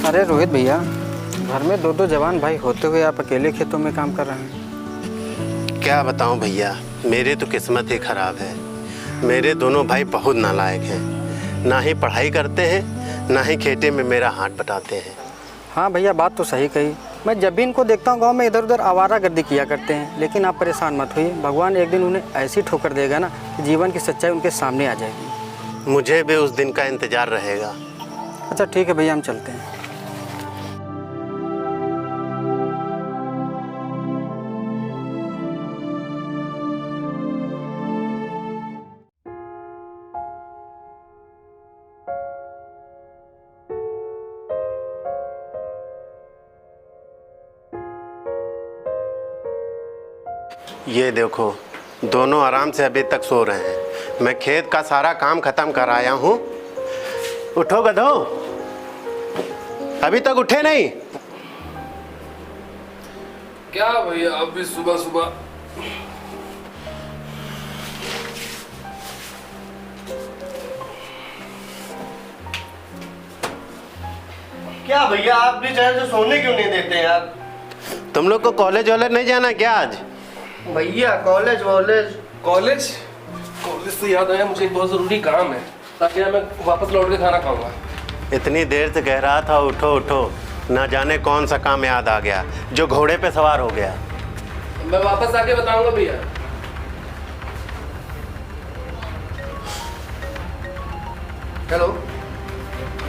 अरे रोहित भैया, घर में दो दो जवान भाई होते हुए आप अकेले खेतों में काम कर रहे हैं। क्या बताऊं भैया, मेरी तो किस्मत ही खराब है। मेरे दोनों भाई बहुत नालायक हैं, ना ही पढ़ाई करते हैं ना ही खेते में मेरा हाथ बटाते हैं। हाँ भैया, बात तो सही कही। मैं जब भी इनको देखता हूँ गांव में इधर उधर आवारागर्दी किया करते हैं, लेकिन आप परेशान मत होइए, भगवान एक दिन उन्हें ऐसी ठोकर देगा ना कि जीवन की सच्चाई उनके सामने आ जाएगी। मुझे भी उस दिन का इंतज़ार रहेगा। अच्छा ठीक है भैया, हम चलते हैं। ये देखो, दोनों आराम से अभी तक सो रहे हैं। मैं खेत का सारा काम खत्म कर आया हूँ। उठो गधो, अभी तक उठे नहीं? क्या भैया, अभी सुबह सुबह? क्या भैया, आप भी चैन से सोने क्यों नहीं देते यार? तुम लोग को कॉलेज वॉलेज नहीं जाना क्या आज? भैया कॉलेज वॉलेज कॉलेज से याद आया, मुझे एक बहुत जरूरी काम है, ताकि मैं वापस लौट के खाना खाऊंगा। इतनी देर से कह रहा था उठो उठो, ना जाने कौन सा काम याद आ गया जो घोड़े पे सवार हो गया। मैं वापस आके बताऊंगा भैया। हेलो,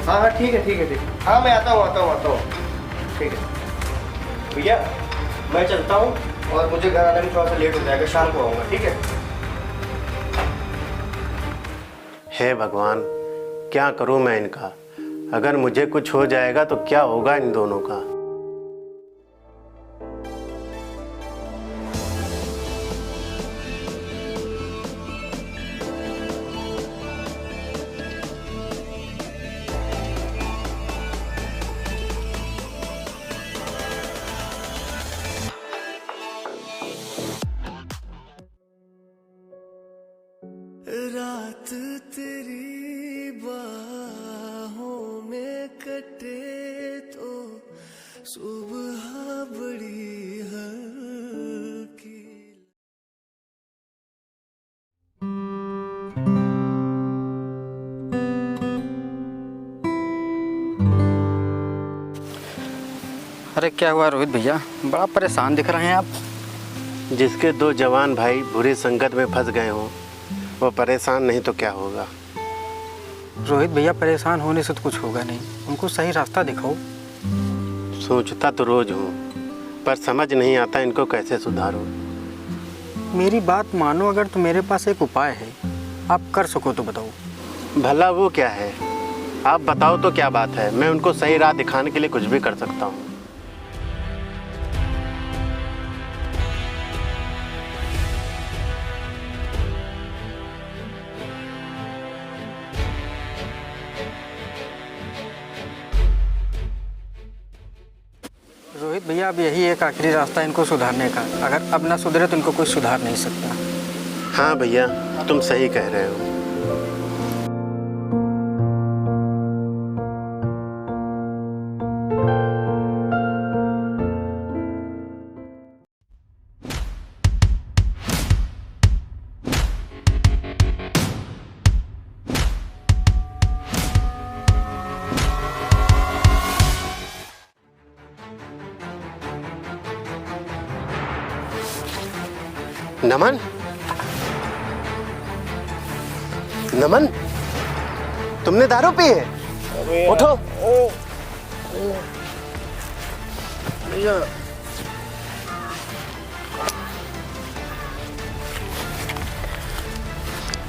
हाँ हाँ ठीक है ठीक है ठीक है, हाँ मैं आता हूँ ठीक है भैया, मैं चलता हूँ और मुझे घर आने में थोड़ा सा लेट हो जाएगा, शाम को आऊँगा, ठीक है? हे भगवान, क्या करूं मैं इनका? अगर मुझे कुछ हो जाएगा तो क्या होगा इन दोनों का? रात तेरी बाहों में कटे तो सुबह बड़ी हल्की। अरे क्या हुआ रोहित भैया, बड़ा परेशान दिख रहे हैं आप। जिसके दो जवान भाई बुरी संगत में फंस गए हों, वो परेशान नहीं तो क्या होगा? रोहित भैया, परेशान होने से तो कुछ होगा नहीं, उनको सही रास्ता दिखाओ। सोचता तो रोज हूँ, पर समझ नहीं आता इनको कैसे सुधारूं। मेरी बात मानो, अगर तो मेरे पास एक उपाय है, आप कर सको तो बताओ। भला वो क्या है? आप बताओ तो क्या बात है, मैं उनको सही राह दिखाने के लिए कुछ भी कर सकता हूँ। रोहित भैया, अब यही एक आखिरी रास्ता इनको सुधारने का। अगर अब ना सुधरे तो इनको कोई सुधार नहीं सकता। हाँ भैया, तुम सही कह रहे हो। नमन, नमन, तुमने दारू पी है? उठो।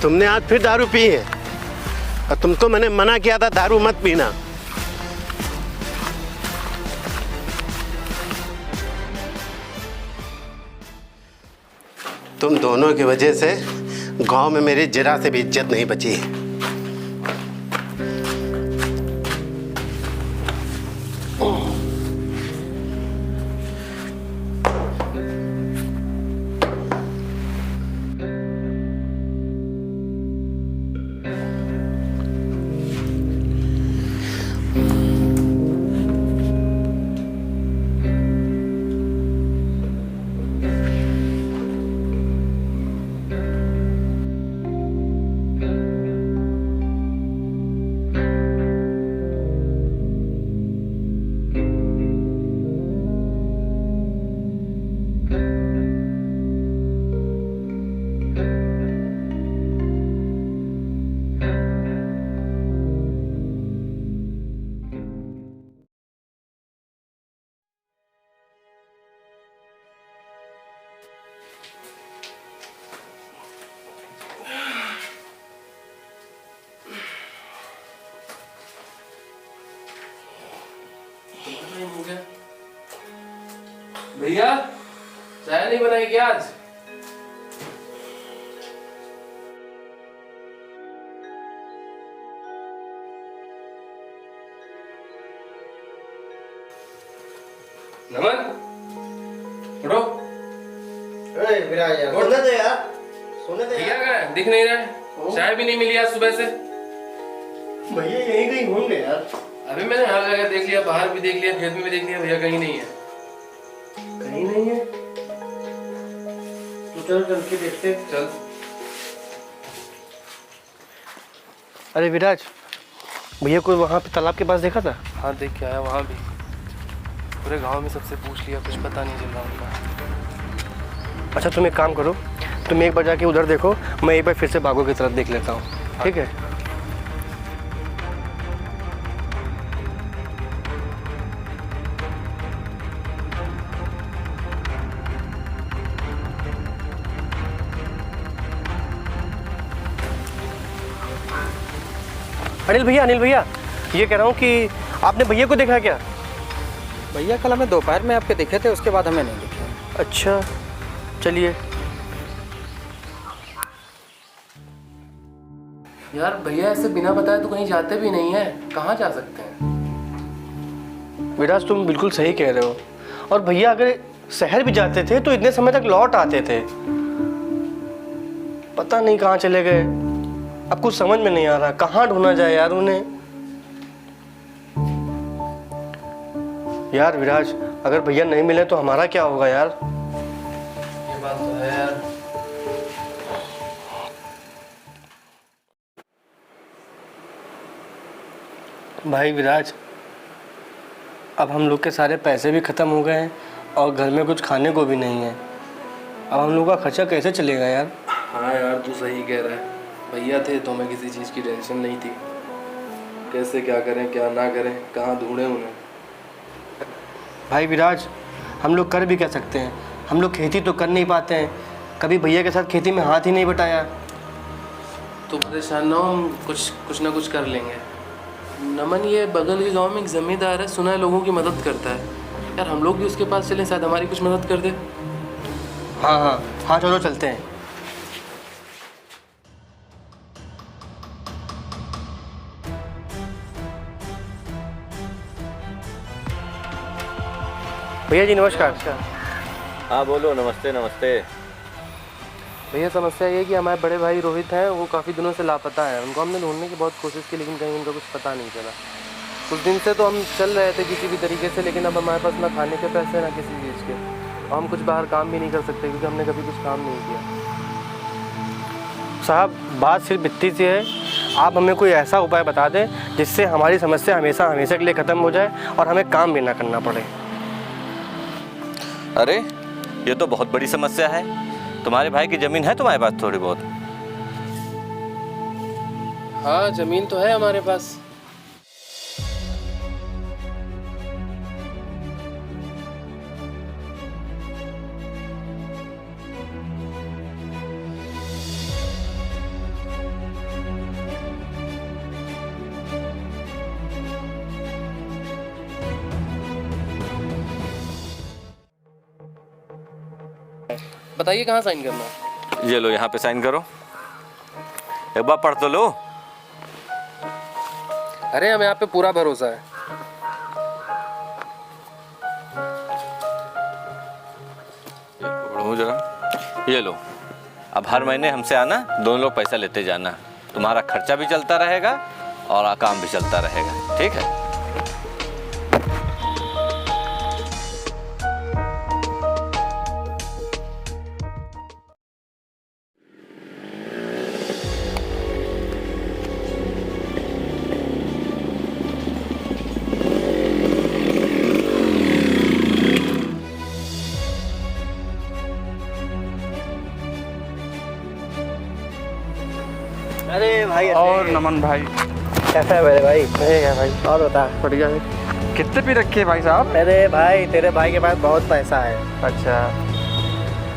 तुमने आज फिर दारू पी है, और तुमको मैंने मना किया था दारू मत पीना। तुम दोनों की वजह से गांव में मेरी जरा से भी इज्जत नहीं बची। भैया चाय नहीं बनाई क्या आज? नमन उठो। अरे विराज यार, सोने दे यार, सोने दे भैया यार। कहाँ है? दिख नहीं रहा है। चाय भी नहीं मिली आज सुबह से। भैया यहीं कहीं होंगे यार। अभी मैंने हर जगह देख लिया, बाहर भी देख लिया, खेत में भी देख लिया, भैया कहीं नहीं है। कहीं नहीं है तो चल के देखते। चल। अरे विराज, भैया को वहाँ पे तालाब के पास देखा था? हाँ देख के आया, वहाँ भी। पूरे गांव में सबसे पूछ लिया, कुछ पता नहीं चल रहा उनका। अच्छा तुम एक काम करो, तुम एक बार जाके उधर देखो, मैं एक बार फिर से बागों की तरफ देख लेता हूँ। ठीक है? अनिल भैया, ये कह रहा हूँ कि आपने भैया को देखा क्या? भैया कल हमें दोपहर में आपके दिखे थे, उसके बाद हमें नहीं दिखे। अच्छा चलिए। यार भैया ऐसे बिना बताए तो कहीं जाते भी नहीं है, कहाँ जा सकते हैं? विराज तुम बिल्कुल सही कह रहे हो। और भैया अगर शहर भी जाते थे तो इतने समय तक लौट आते थे, पता नहीं कहाँ चले गए। अब कुछ समझ में नहीं आ रहा, कहाँ ढूंढा जाए यार उन्हें। यार विराज, अगर भैया नहीं मिले तो हमारा क्या होगा यार? ये बात तो है यार। भाई विराज, अब हम लोग के सारे पैसे भी ख़त्म हो गए हैं और घर में कुछ खाने को भी नहीं है। अब हम लोग का खर्चा कैसे चलेगा यार? हाँ यार तू सही कह रहा है। भैया थे तो हमें किसी चीज़ की टेंशन नहीं थी, कैसे क्या करें क्या ना करें, कहाँ ढूंढें उन्हें। भाई विराज, हम लोग कर भी क्या सकते हैं? हम लोग खेती तो कर नहीं पाते हैं, कभी भैया के साथ खेती में हाथ ही नहीं बटाया। तो परेशान ना हो, हम कुछ ना कुछ कर लेंगे। नमन ये बगल के गांव में एक ज़मींदार है, सुना है लोगों की मदद करता है। यार हम लोग भी उसके पास चलें, शायद हमारी कुछ मदद कर दे। हाँ चलो चलते हैं। भैया जी नमस्कार। हाँ बोलो। नमस्ते नमस्ते। भैया समस्या ये है कि हमारे बड़े भाई रोहित हैं, वो काफ़ी दिनों से लापता है। उनको हमने ढूंढने की बहुत कोशिश की लेकिन कहीं उनका कुछ पता नहीं चला। कुछ दिन से तो हम चल रहे थे किसी भी तरीके से, लेकिन अब हमारे पास ना खाने के पैसे ना किसी चीज़ के, और हम कुछ बाहर काम भी नहीं कर सकते क्योंकि हमने कभी कुछ काम नहीं किया। साहब बात सिर्फ इतनी सी है, आप हमें कोई ऐसा उपाय बता दें जिससे हमारी समस्या हमेशा के लिए ख़त्म हो जाए और हमें काम भी ना करना पड़े। अरे ये तो बहुत बड़ी समस्या है। तुम्हारे भाई की ज़मीन है तुम्हारे पास थोड़ी बहुत? हाँ ज़मीन तो है हमारे पास। बताइए कहाँ साइन करना है? ये लो, यहाँ पे साइन करो। एक बार पढ़ तो लो। अरे हमें आप पे पूरा भरोसा है। पढ़ो जरा। ये लो, अब हर महीने हमसे आना, दोनों लोग पैसा लेते जाना। तुम्हारा खर्चा भी चलता रहेगा और काम भी चलता रहेगा, ठीक है? अरे भाई और नमन भाई कैसा है मेरे भाई? ठीक है भाई। और बता। बढ़िया है। कितने पी रखे भाई साहब? अरे भाई तेरे भाई के पास बहुत पैसा है। अच्छा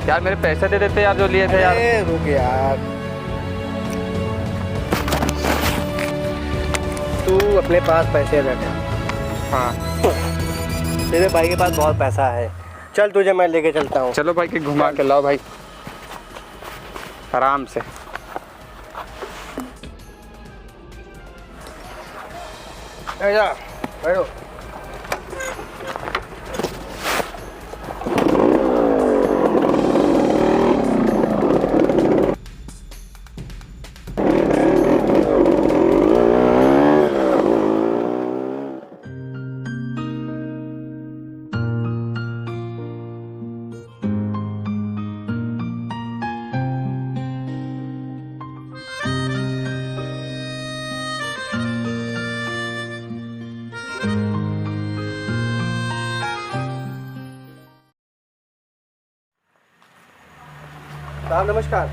यार, मेरे पैसे दे देते यार, जो लिए थे यार। अरे रुक यार, तू अपने पास पैसे रख। हाँ तेरे भाई के पास बहुत पैसा है। चल तुझे मैं लेके चलता हूँ। चलो भाई, के घुमा के लाओ भाई, आराम से। जा बैठो। साहब नमस्कार।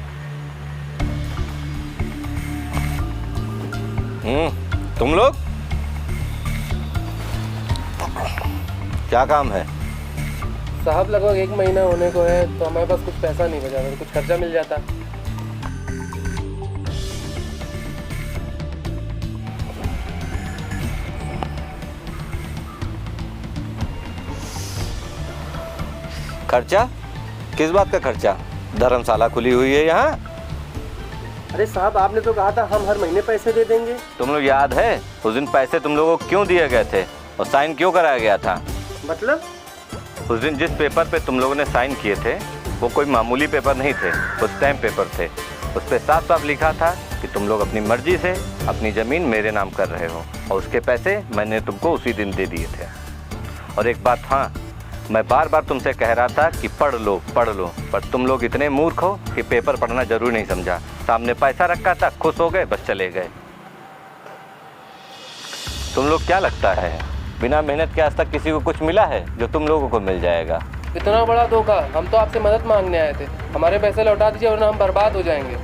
तुम लोग क्या काम है? साहब लगभग 1 महीना होने को है, तो हमारे पास कुछ पैसा नहीं बचा, तो कुछ खर्चा मिल जाता। खर्चा? किस बात का खर्चा? धर्मशाला खुली हुई है यहाँ। अरे साहब आपने तो कहा था हम हर महीने पैसे दे देंगे। तुम लोग याद है उस दिन पैसे तुम लोगों को क्यों दिए गए थे और साइन क्यों कराया गया था? मतलब? उस दिन जिस पेपर पे तुम लोगों ने साइन किए थे वो कोई मामूली पेपर नहीं थे, वो स्टैम्प पेपर थे। उस पर साफ साफ लिखा था कि तुम लोग अपनी मर्जी से अपनी ज़मीन मेरे नाम कर रहे हो और उसके पैसे मैंने तुमको उसी दिन दे दिए थे। और एक बात, हाँ, मैं बार बार तुमसे कह रहा था कि पढ़ लो, पर तुम लोग इतने मूर्ख हो कि पेपर पढ़ना जरूरी नहीं समझा। सामने पैसा रखा था, खुश हो गए, बस चले गए। तुम लोग क्या लगता है बिना मेहनत के आज तक किसी को कुछ मिला है जो तुम लोगों को मिल जाएगा? इतना बड़ा धोखा! हम तो आपसे मदद मांगने आए थे, हमारे पैसे लौटा दीजिए वरना हम बर्बाद हो जाएंगे।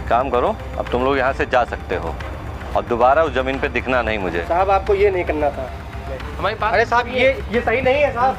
काम करो, अब तुम लोग यहाँ से जा सकते हो और दोबारा उस जमीन पे दिखना नहीं मुझे। साहब आपको ये नहीं करना था। हमारी बात। अरे साहब ये सही नहीं है साहब।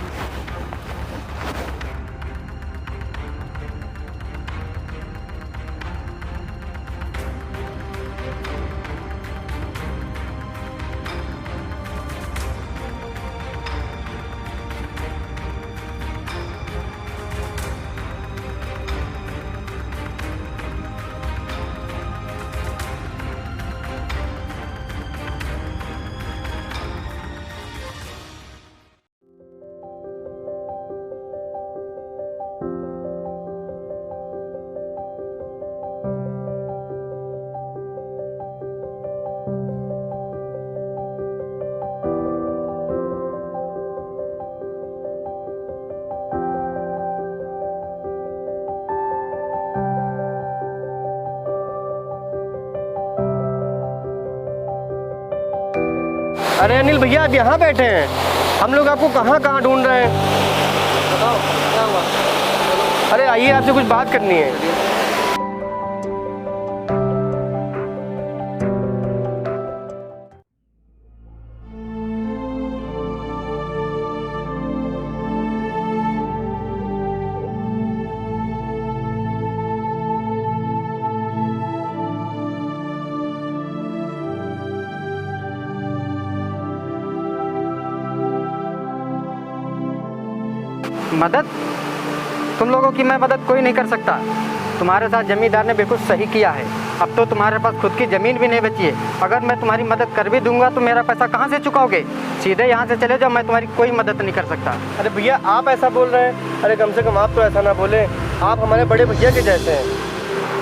अरे अनिल भैया आप यहाँ बैठे हैं, हम लोग आपको कहाँ कहाँ ढूंढ रहे हैं। बताओ क्या हुआ? अरे आइए, आपसे कुछ बात करनी है। मदद? तुम लोगों की मैं मदद कोई नहीं कर सकता। तुम्हारे साथ जमींदार ने बिल्कुल सही किया है। अब तो तुम्हारे पास खुद की ज़मीन भी नहीं बची है। अगर मैं तुम्हारी मदद कर भी दूंगा तो मेरा पैसा कहाँ से चुकाओगे? सीधे यहाँ से चले जाओ, मैं तुम्हारी कोई मदद नहीं कर सकता। अरे भैया आप ऐसा बोल रहे हैं? अरे कम से कम आप तो ऐसा ना बोले, आप हमारे बड़े भैया के जैसे हैं।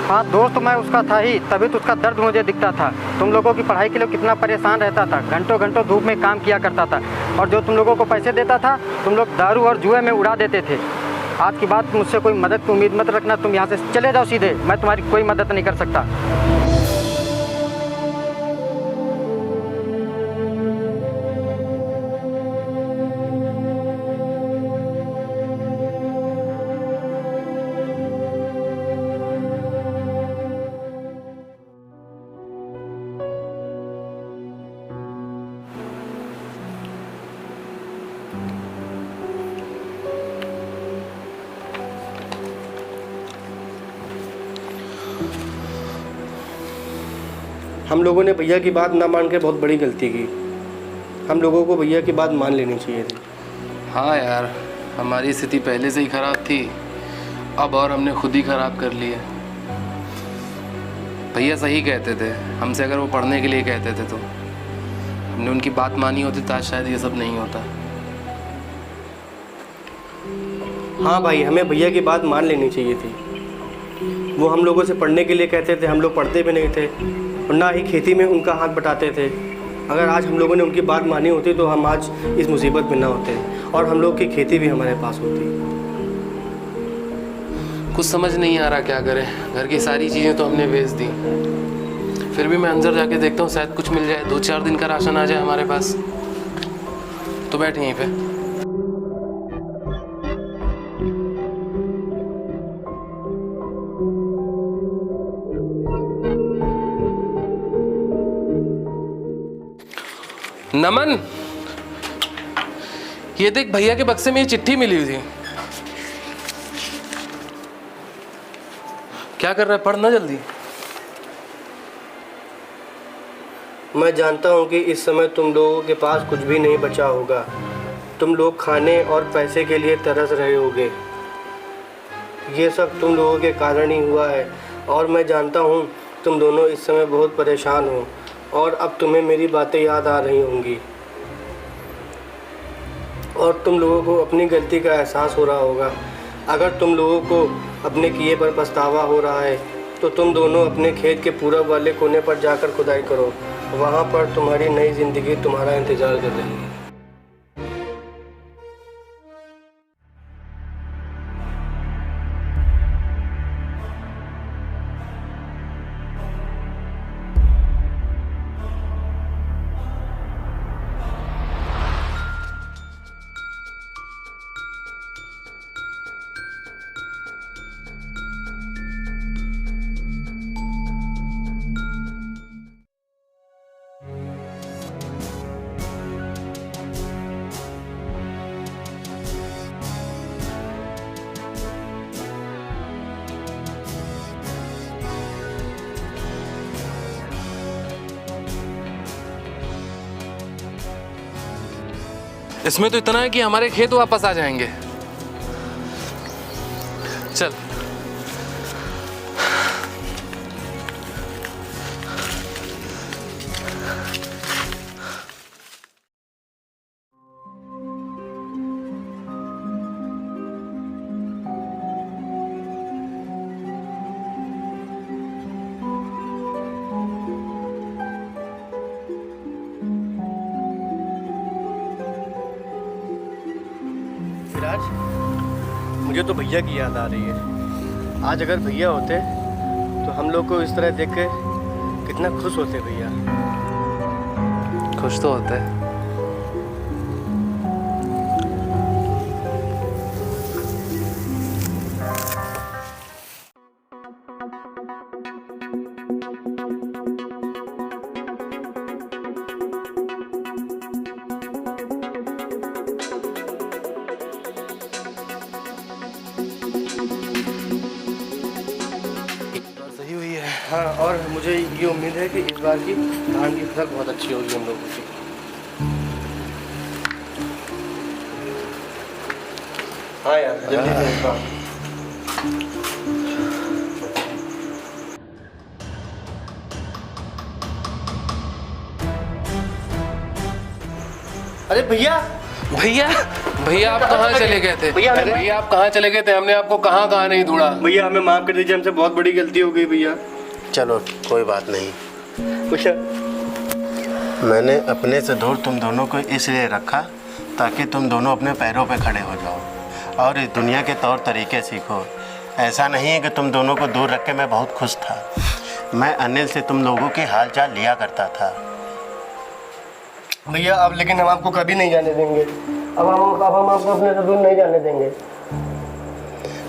हाँ दोस्त, मैं उसका था ही, तभी तो उसका दर्द मुझे दिखता था। तुम लोगों की पढ़ाई के लिए कितना परेशान रहता था, घंटों घंटों धूप में काम किया करता था, और जो तुम लोगों को पैसे देता था तुम लोग दारू और जुए में उड़ा देते थे। आज की बात मुझसे कोई मदद की उम्मीद मत रखना, तुम यहाँ से चले जाओ सीधे, मैं तुम्हारी कोई मदद नहीं कर सकता। हम लोगों ने भैया की बात ना मान के बहुत बड़ी गलती की। हम लोगों को भैया की बात मान लेनी चाहिए थी। हाँ यार, हमारी स्थिति पहले से ही ख़राब थी, अब और हमने खुद ही ख़राब कर ली है। भैया सही कहते थे, हमसे अगर वो पढ़ने के लिए कहते थे तो हमने उनकी बात मानी होती तो आज शायद ये सब नहीं होता। हाँ भाई, हमें भैया की बात मान लेनी चाहिए थी। वो हम लोगों से पढ़ने के लिए कहते थे, हम लोग पढ़ते भी नहीं थे और ना ही खेती में उनका हाथ बटाते थे। अगर आज हम लोगों ने उनकी बात मानी होती तो हम आज इस मुसीबत में ना होते और हम लोग की खेती भी हमारे पास होती। कुछ समझ नहीं आ रहा क्या करें, घर की सारी चीज़ें तो हमने बेच दी, फिर भी मैं अंदर जाके देखता हूँ शायद कुछ मिल जाए, 2-4 दिन का राशन आ जाए हमारे पास। तो बैठ यहीं पे। नमन, ये देख, भैया के बक्से में ये चिट्ठी मिली हुई थी। क्या कर रहा है, पढ़ना जल्दी। मैं जानता हूँ कि इस समय तुम लोगों के पास कुछ भी नहीं बचा होगा। तुम लोग खाने और पैसे के लिए तरस रहे होगे। ये सब तुम लोगों के कारण ही हुआ है और मैं जानता हूँ तुम दोनों इस समय बहुत परेशान हो और अब तुम्हें मेरी बातें याद आ रही होंगी और तुम लोगों को अपनी गलती का एहसास हो रहा होगा। अगर तुम लोगों को अपने किए पर पछतावा हो रहा है तो तुम दोनों अपने खेत के पूरब वाले कोने पर जाकर खुदाई करो। वहाँ पर तुम्हारी नई ज़िंदगी तुम्हारा इंतज़ार कर रही है। इसमें तो इतना है कि हमारे खेत वापस आ जाएंगे। चल। विराज, मुझे तो भैया की याद आ रही है। आज अगर भैया होते तो हम लोग को इस तरह देख के कितना खुश होते। भैया खुश तो होता है। हाँ, और मुझे ये उम्मीद है कि इस बार की धान की फसल बहुत अच्छी होगी हम लोगों की। हाँ यार, जल्दी से अरे भैया भैया भैया आप कहाँ चले गए थे? भैया आप कहाँ चले गए थे? हमने आपको कहाँ कहाँ नहीं ढूंढा। भैया हमें माफ़ कर दीजिए, हमसे बहुत बड़ी गलती हो गई भैया। चलो कोई बात नहीं। अच्छा मैंने अपने से दूर तुम दोनों को इसलिए रखा ताकि तुम दोनों अपने पैरों पे खड़े हो जाओ और इस दुनिया के तौर तरीके सीखो। ऐसा नहीं है कि तुम दोनों को दूर रख के मैं बहुत खुश था। मैं अनिल से तुम लोगों की हाल चाल लिया करता था। भैया अब लेकिन हम आपको कभी नहीं जाने देंगे। अब हम आपको अपने से दूर नहीं जाने देंगे।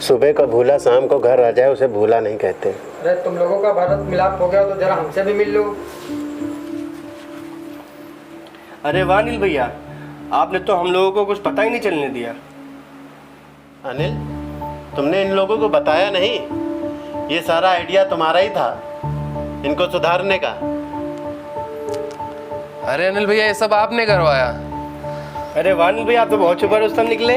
सुबह का भूला शाम को घर आ जाए उसे भूला नहीं कहते। अरे तुम लोगों का भारत मिलाप हो गया तो जरा हमसे भी मिल लो। अरे वाह अनिल भैया, आपने तो हम लोगों को कुछ पता ही नहीं चलने दिया। अनिल, तुमने इन लोगों को बताया नहीं? ये सारा आइडिया तुम्हारा ही था इनको सुधारने का। अरे अनिल भैया ये सब आपने करवाया। अरे वाह अनिल भैया, आप तो बहुत छुपा रुस्तम निकले।